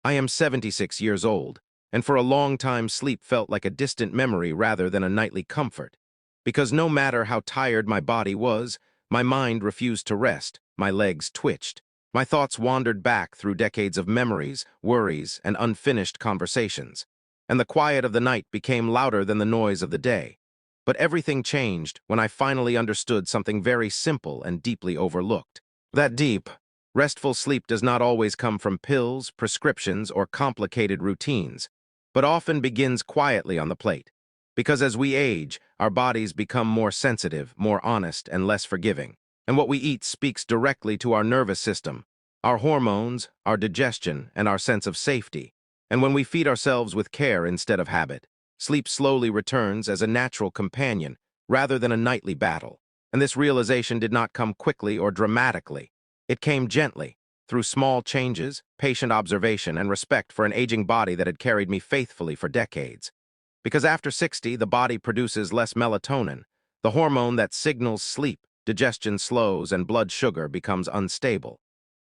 I am 76 years old, and for a long time sleep felt like a distant memory rather than a nightly comfort. Because no matter how tired my body was, my mind refused to rest, my legs twitched. My thoughts wandered back through decades of memories, worries, and unfinished conversations. And the quiet of the night became louder than the noise of the day. But everything changed when I finally understood something very simple and deeply overlooked. That deep, restful sleep does not always come from pills, prescriptions, or complicated routines, but often begins quietly on the plate. Because as we age, our bodies become more sensitive, more honest, and less forgiving. And what we eat speaks directly to our nervous system, our hormones, our digestion, and our sense of safety. And when we feed ourselves with care instead of habit, sleep slowly returns as a natural companion rather than a nightly battle. And this realization did not come quickly or dramatically. It came gently, through small changes, patient observation, and respect for an aging body that had carried me faithfully for decades. Because after 60, the body produces less melatonin, the hormone that signals sleep, digestion slows, and blood sugar becomes unstable.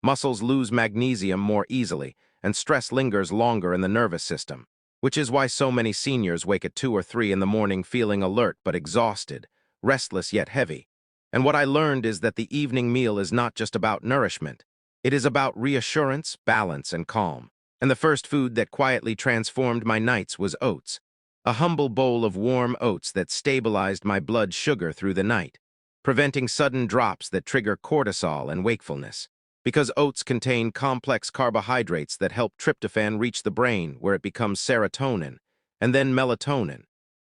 Muscles lose magnesium more easily, and stress lingers longer in the nervous system, which is why so many seniors wake at 2 or 3 in the morning feeling alert but exhausted, restless yet heavy. And what I learned is that the evening meal is not just about nourishment. It is about reassurance, balance, and calm. And the first food that quietly transformed my nights was oats, a humble bowl of warm oats that stabilized my blood sugar through the night, preventing sudden drops that trigger cortisol and wakefulness. Because oats contain complex carbohydrates that help tryptophan reach the brain where it becomes serotonin, and then melatonin.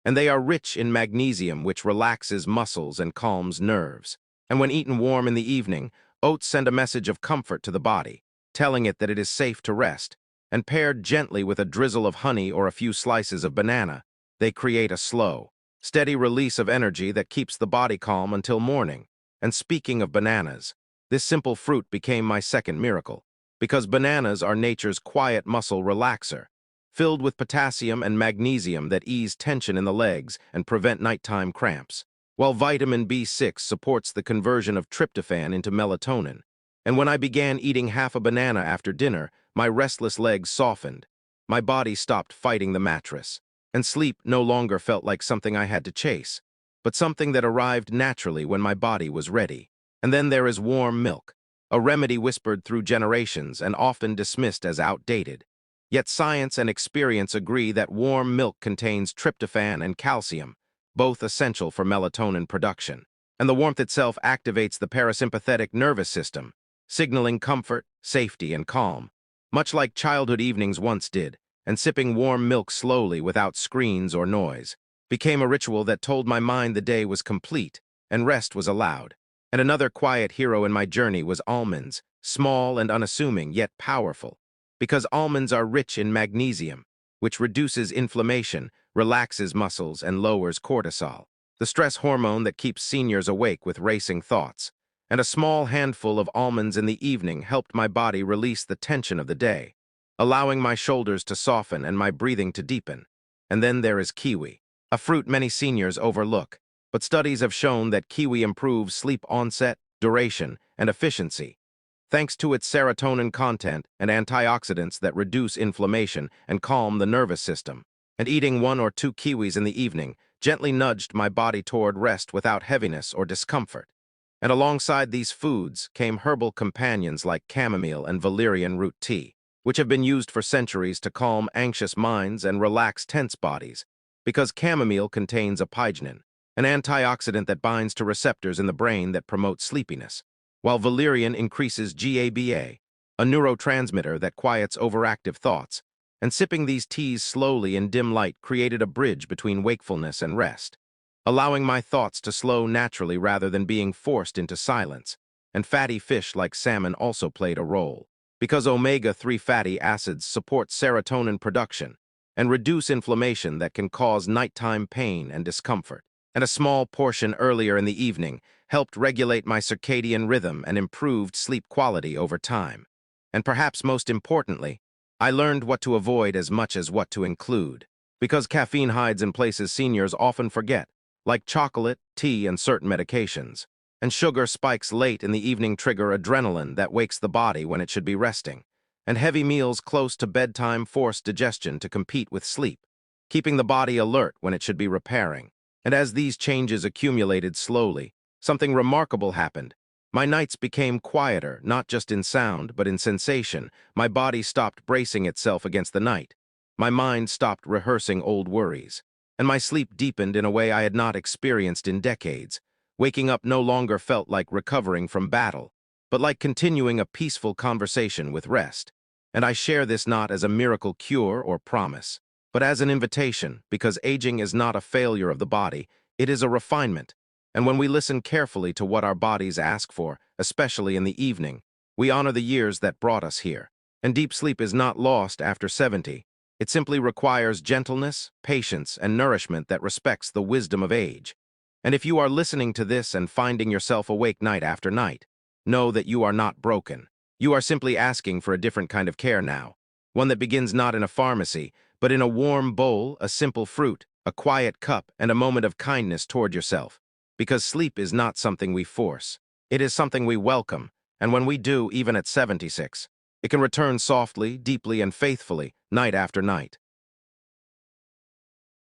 And they are rich in magnesium, which relaxes muscles and calms nerves. And when eaten warm in the evening, oats send a message of comfort to the body, telling it that it is safe to rest. And paired gently with a drizzle of honey or a few slices of banana, they create a slow, steady release of energy that keeps the body calm until morning. And speaking of bananas, this simple fruit became my second miracle, because bananas are nature's quiet muscle relaxer, filled with potassium and magnesium that ease tension in the legs and prevent nighttime cramps, while vitamin B6 supports the conversion of tryptophan into melatonin. And when I began eating half a banana after dinner, my restless legs softened, my body stopped fighting the mattress, and sleep no longer felt like something I had to chase, but something that arrived naturally when my body was ready. And then there is warm milk, a remedy whispered through generations and often dismissed as outdated. Yet science and experience agree that warm milk contains tryptophan and calcium, both essential for melatonin production. And the warmth itself activates the parasympathetic nervous system, signaling comfort, safety, and calm, much like childhood evenings once did. And sipping warm milk slowly without screens or noise became a ritual that told my mind the day was complete and rest was allowed. And another quiet hero in my journey was almonds, small and unassuming yet powerful, because almonds are rich in magnesium, which reduces inflammation, relaxes muscles, and lowers cortisol, the stress hormone that keeps seniors awake with racing thoughts. And a small handful of almonds in the evening helped my body release the tension of the day, allowing my shoulders to soften and my breathing to deepen. And then there is kiwi, a fruit many seniors overlook, but studies have shown that kiwi improves sleep onset, duration, and efficiency, thanks to its serotonin content and antioxidants that reduce inflammation and calm the nervous system. And eating 1 or 2 kiwis in the evening gently nudged my body toward rest without heaviness or discomfort. And alongside these foods came herbal companions like chamomile and valerian root tea, which have been used for centuries to calm anxious minds and relax tense bodies, because chamomile contains apygenin, an antioxidant that binds to receptors in the brain that promote sleepiness, while valerian increases GABA, a neurotransmitter that quiets overactive thoughts. And sipping these teas slowly in dim light created a bridge between wakefulness and rest, allowing my thoughts to slow naturally rather than being forced into silence. And fatty fish like salmon also played a role, because omega-3 fatty acids support serotonin production and reduce inflammation that can cause nighttime pain and discomfort. And a small portion earlier in the evening helped regulate my circadian rhythm and improved sleep quality over time. And perhaps most importantly, I learned what to avoid as much as what to include, because caffeine hides in places seniors often forget, like chocolate, tea, and certain medications. And sugar spikes late in the evening trigger adrenaline that wakes the body when it should be resting. and heavy meals close to bedtime forced digestion to compete with sleep, keeping the body alert when it should be repairing. And as these changes accumulated slowly, something remarkable happened. My nights became quieter, not just in sound, but in sensation. My body stopped bracing itself against the night. My mind stopped rehearsing old worries. And my sleep deepened in a way I had not experienced in decades. Waking up no longer felt like recovering from battle, but like continuing a peaceful conversation with rest. And I share this not as a miracle cure or promise, but as an invitation, because aging is not a failure of the body, it is a refinement. And when we listen carefully to what our bodies ask for, especially in the evening, we honor the years that brought us here. And deep sleep is not lost after 70. It simply requires gentleness, patience, and nourishment that respects the wisdom of age. And if you are listening to this and finding yourself awake night after night, know that you are not broken. You are simply asking for a different kind of care now, one that begins not in a pharmacy, but in a warm bowl, a simple fruit, a quiet cup, and a moment of kindness toward yourself. Because sleep is not something we force. It is something we welcome, and when we do, even at 76, it can return softly, deeply, and faithfully, night after night.